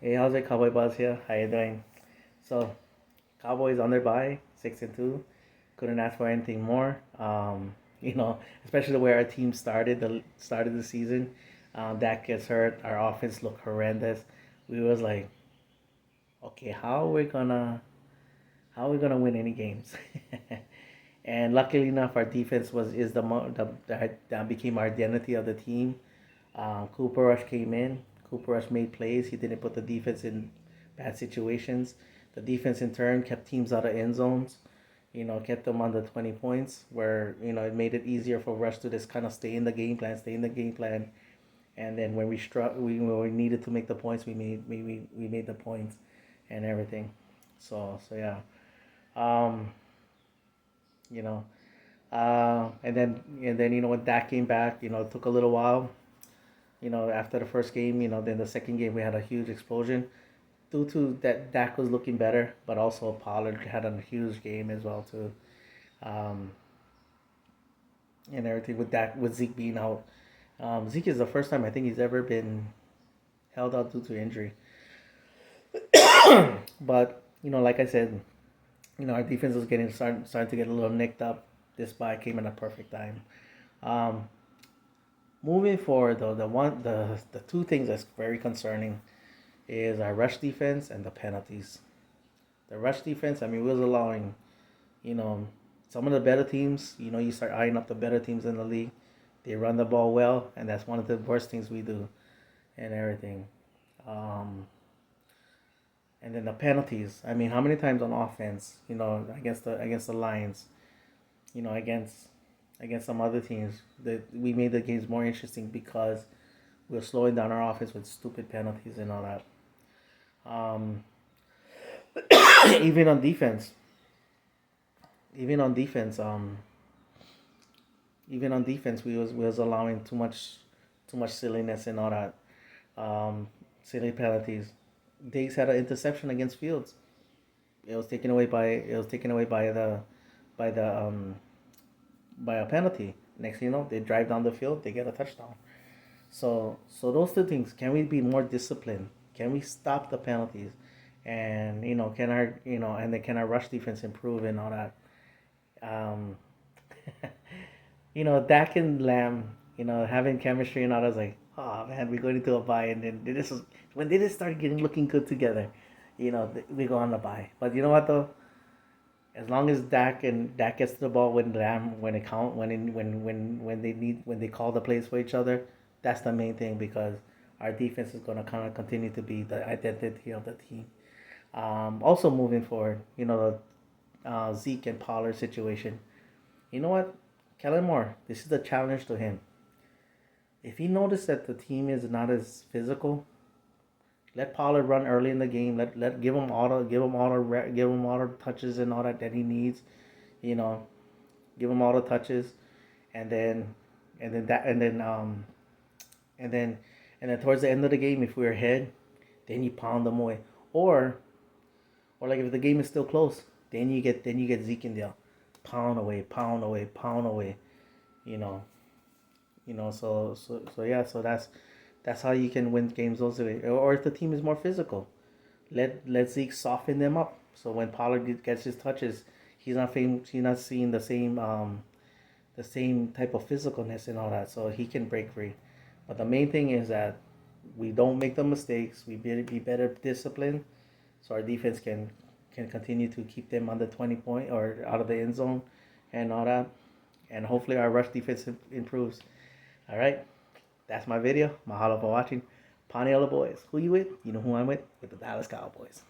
Hey, how's it, Cowboy Buzz here? How you doing? So, Cowboys on their bye, 6-2. Couldn't ask for anything more. Especially the way our team started the season. Dak gets hurt. Our offense looked horrendous. We was like, okay, how are we gonna win any games? And luckily enough, our defense was is the mo- the that became our identity of the team. Cooper Rush came in. Cooper Rush made plays. He didn't put the defense in bad situations. The defense in turn kept teams out of end zones. Kept them under 20 points, where it made it easier for Rush to just kind of stay in the game plan. And then when when we needed to make the points, we made the points and everything. So yeah, um, you know, and then when Dak came back, it took a little while. After the first game, then the second game we had a huge explosion due to that Dak was looking better, but also Pollard had a huge game as well too, um, and everything with Dak with Zeke being out. Zeke is the first time I think he's ever been held out due to injury. But like I said, our defense was starting to get a little nicked up. This bye came in a perfect time. Um, Moving forward though, the two things that's very concerning is our rush defense and the penalties. The rush defense, I mean, we was allowing, you know, some of the better teams, you start eyeing up the better teams in the league. They run the ball well, and that's one of the worst things we do and everything. Um, and then the penalties. I mean, how many times on offense, against the Lions, against some other teams, that we made the games more interesting because we were slowing down our offense with stupid penalties and all that. Um, even on defense, even on defense, we was allowing too much silliness and all that, silly penalties. Diggs had an interception against Fields. It was taken away by the by a penalty. Next thing you know, they drive down the field, they get a touchdown. So those two things. Can we be more disciplined? Can we stop the penalties? And can our rush defense improve and all that? Um, Dak and Lamb, having chemistry and all. I was like, oh man, we're going into a bye, and then when they just start getting looking good together, we go on the bye. But you know what though? As long as Dak gets to the ball when it count when they call the plays for each other, that's the main thing because our defense is gonna kind of continue to be the identity of the team. Also moving forward, the Zeke and Pollard situation. You know what, Kellen Moore, this is the challenge to him. If he noticed that the team is not as physical, let Pollard run early in the game. Let give him all the touches and all that he needs. You know, give him all the touches, and then and then that and then and then and then towards the end of the game, if we're ahead, then you pound them away. Or like if the game is still close, then you get Zeke in there, pound away, pound away, pound away. You know, so yeah, so that's how you can win games those way. Or if the team is more physical, let Zeke soften them up. So when Pollard gets his touches, he's not seeing the same type of physicalness and all that. So he can break free. But the main thing is that we don't make the mistakes. We be better disciplined, so our defense can continue to keep them under 20 point or out of the end zone, and all that. And hopefully our rush defense improves. All right, that's my video. Mahalo for watching. Pontiac boys. Who you with? You know who I'm with? With the Dallas Cowboys.